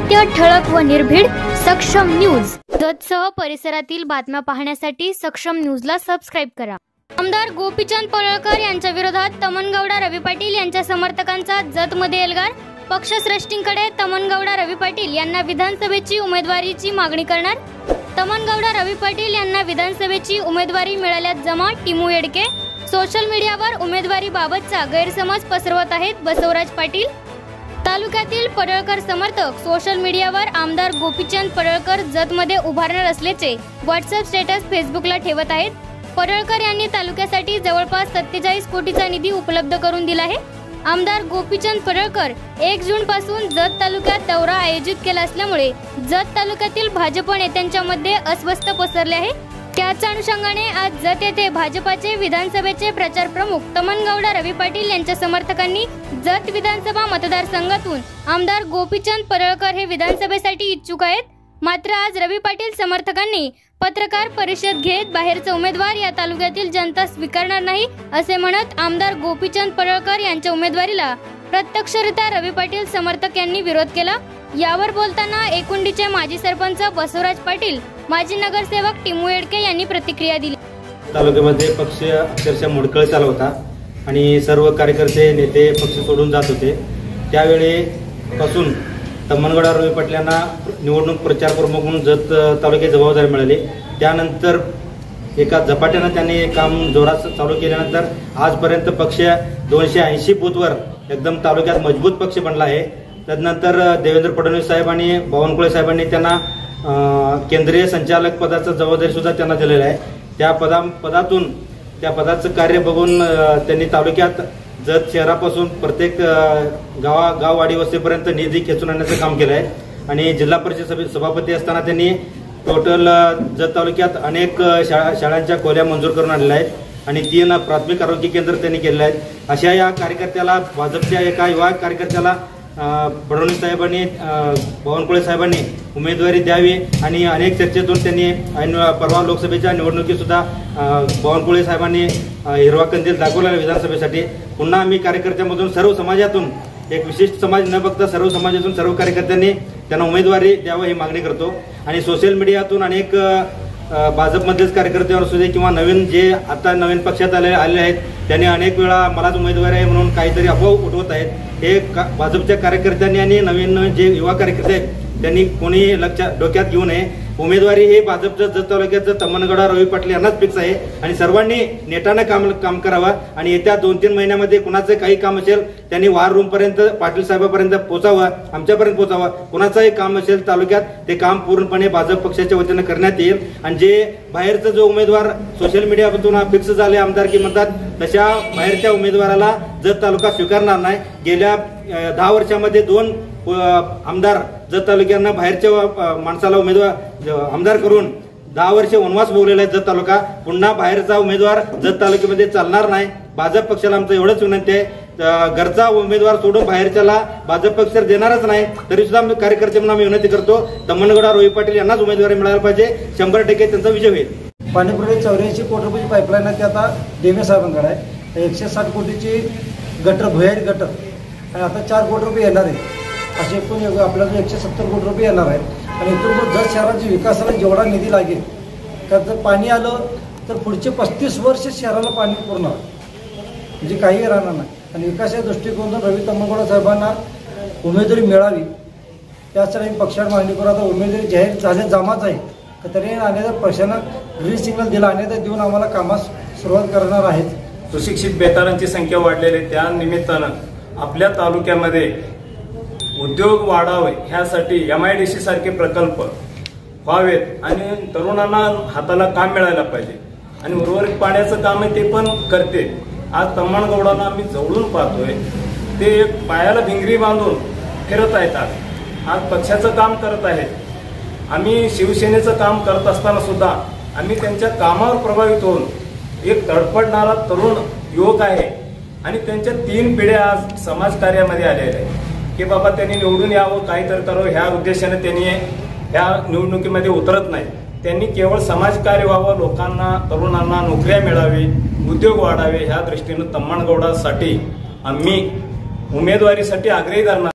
सत्य, ठळक व निर्भीड सक्षम न्यूज। जतसह परिसरातील बातम्या पाहण्यासाठी सक्षम न्यूजला सबस्क्राइब करा। आमदार गोपीचंद पडळकर यांच्या विरोधात तमनगौडा रवी पाटील यांच्या समर्थकांचा जतमध्ये एल्गार। पक्षश्रेष्ठींकडे तमनगौडा रवी पाटील यांना विधानसभेची उमेदवारीची मागणी करणार। तमनगौडा रवी पाटील यांना विधानसभेची उमेदवारी मिळाल्यात जमा। टिमू येडके सोशल मीडियावर उमेदवारीबाबतचा गैरसमज पसरवत आहेत। बसवराज पाटील तालुक्यातील पडळकर समर्थक सोशल मीडियावर आमदार गोपीचंद पडळकर जतमध्ये उभारणार असल्याचे व्हॉट्सअप स्टेटस फेसबुकला ठेवत आहेत। पडळकर यांनी तालुक्यासाठी जवळपास 47 कोटीचा निधी उपलब्ध करून दिला आहे। आमदार गोपीचंद पडळकर 1 जून पासून जत तालुक्यात दौरा आयोजित केला असल्यामुळे जत तालुक्यातील भाजप नेत्यांच्या मध्ये अस्वस्थ पसरले आहे। त्याच अनुषंगाने आज जत येथे भाजपाचे विधानसभेचे प्रचार प्रमुख तमनगौडा रवी पाटील यांच्या समर्थकांनी जत विधानसभा मतदारसंघातून आमदार गोपीचंद पडळकर हे विधानसभेसाठी इच्छुक आहेत। मात्र आज रवी पाटील समर्थकांनी पत्रकार परिषद घेत बाहेरचा उमेदवार या तालुक्यातील जनता स्वीकारणार नाही असे म्हणत आमदार गोपीचंद पडळकर यांच्या उमेदवारीला प्रत्यक्षरित्या रवी पाटील समर्थक यांनी विरोध केला। यावर बोलताना एकुंडीचे माजी सरपंच बसवराज पाटील, माजी नगरसेवक टिमू येडके यांनी प्रतिक्रिया दिली। तालुक्यामध्ये पक्ष अक्षरशः मोडकळ चालू होता आणि सर्व कार्यकर्ते नेते पक्ष सोडून जात होते। त्यावेळी पासून तमनगौडा रवी पाटलांना निवडणूक प्रचार प्रमुख म्हणून जत तालुक्याची जबाबदारी मिळाली। त्यानंतर एका झपाट्याने त्यांनी काम जोरात चालू केल्यानंतर आजपर्यंत पक्ष 280 बूथवर एकदम तालुक्यात मजबूत पक्ष बनला आहे। त्यानंतर देवेंद्र फडणवीस साहेब आणि बावनकुळे साहेबांनी त्यांना केंद्रीय संचालक पदाचा जबाबदारी सुद्धा त्यांना दिलेला आहे। त्या पदाचं कार्य बघून त्यांनी तालुक्यात जत शहरापासून प्रत्येक गाववाडी वस्तीपर्यंत निधी खेचून आणण्याचं काम केलं आहे आणि जिल्हा परिषद सभापती असताना त्यांनी टोटल जत तालुक्यात अनेक शाळांच्या खोल्या मंजूर करून आणलेल्या आहेत आणि 3 प्राथमिक आरोग्य केंद्र त्यांनी केलेले आहेत। अशा या कार्यकर्त्याला, भाजपच्या एका युवा कार्यकर्त्याला फडणवीस साहेबांनी, बावनकुळे साहेबांनी उमेदवारी द्यावी आणि अनेक चर्चेतून त्यांनी परवा लोकसभेच्या निवडणुकीत सुद्धा बावनकुळे साहेबांनी हिरवा कंदील दाखवला विधानसभेसाठी। पुन्हा आम्ही कार्यकर्त्यांमधून सर्व समाजातून, एक विशिष्ट समाज न बघता सर्व समाजातून सर्व कार्यकर्त्यांनी त्यांना उमेदवारी द्यावं ही मागणी करतो आणि सोशल मीडियातून अनेक भाजपमधलेच कार्यकर्ते असू दे किंवा नवीन जे आता नवीन पक्षात आले आहेत त्यांनी अनेक वेळा मलाच उमेदवारी आहे म्हणून काहीतरी अफवा उठवत आहेत। हे भाजपच्या कार्यकर्त्यांनी आणि नवीन जे युवा कार्यकर्ते आहेत त्यांनी कोणी डोक्यात घेऊ नये। उमेदवारी हे भाजपचं जत तालुक्याचं तमनगौडा रवी पाटील यांनाच फिक्स आहे आणि सर्वांनी नेटानं काम करावं आणि येत्या 2-3 महिन्यामध्ये कुणाचं काही काम असेल त्यांनी वार रूम पर्यंत पाटील साहेबांपर्यंत पोहोचावं, आमच्यापर्यंत पोहोचावं। कुणाचंही काम असेल तालुक्यात ते काम पूर्णपणे भाजप पक्षाच्या वतीनं करण्यात येईल आणि जे बाहेरचं जो उमेदवार सोशल मीडियातून फिक्स झाले आमदारकी म्हणतात तशा बाहेरच्या उमेदवाराला जत तालुका स्वीकारणार नाही। गेल्या 10 वर्षामध्ये 2 आमदार जत तालुक्यांना बाहेरच्या माणसाला आमदार करून 10 वर्ष वनवास भोगलेला आहे जत तालुका। पुन्हा बाहेरचा उमेदवार जत तालुक्यामध्ये चालणार नाही। भाजप पक्षाला आमचं एवढंच विनंती आहे, घरचा उमेदवार सोडून बाहेरच्याला भाजप पक्ष देणारच नाही। तरी सुद्धा कार्यकर्ते म्हणून आम्ही विनंती करतो तमनगौडा रवी पाटील यांनाच उमेदवारी मिळायला पाहिजे। 100% त्यांचा विजय होईल। पाणीपुरवठा 84 कोटी रुपयाची पाईपलाईन आहे, ती आता देवे साहेबांकडे आहे। 160 कोटीची गटर, भुयारी गटर आणि आता 4 कोटी रुपये येणार आहे। असे एकूण आपल्याला 170 कोटी रुपये येणार आहेत आणि इथून जत शहराच्या विकासाला जेवढा निधी लागेल तर जर पाणी आलं तर पुढचे 35 वर्ष शहराला पाणी पुरणार, म्हणजे काही राहणार नाही। आणि विकासाच्या दृष्टिकोनातून रवी तमनगौडा साहेबांना उमेदवारी मिळावी त्यासाठी आम्ही पक्षाला मागणी करू। आता उमेदवारी जाहीर झाले जमाच आहे तर तरी अनेकदा पक्षानं ग्रीन सिग्नल दिला, अनेकदा देऊन आम्हाला कामास सुरुवात करणार आहेत। सुशिक्षित बेतारांची संख्या वाढलेली, त्या निमित्तानं आपल्या तालुक्यामध्ये उद्योग वाढावे ह्यासाठी MIDC सारखे प्रकल्प व्हावेत आणि तरुणांना हाताला काम मिळायला पाहिजे आणि उर्वरित पाण्याचं काम आहे ते पण करते। आज तमनगौडांना आम्ही जवळून पाहतोय, ते पायाला भिंगरी बांधून फिरत आहेत। आज पक्षाचं काम करत आहेत। आम्ही शिवसेनेचं काम करत असताना सुद्धा आम्ही त्यांच्या कामावर प्रभावित होऊन एक तडफडणारा तरुण युवक आहे आणि त्यांच्या 3 पिढ्या आज समाजकार्यामध्ये आलेल्या आहेत की बाबा त्यांनी निवडून यावं, काहीतरी करावं ह्या उद्देशाने त्यांनी ह्या निवडणुकीमध्ये उतरत नाही। त्यांनी केवळ समाजकार्य व्हावं, लोकांना, तरुणांना नोकऱ्या मिळावी, उद्योग वाढावे ह्या दृष्टीनं तमनगौडासाठी आम्ही उमेदवारीसाठी आग्रही धरणार।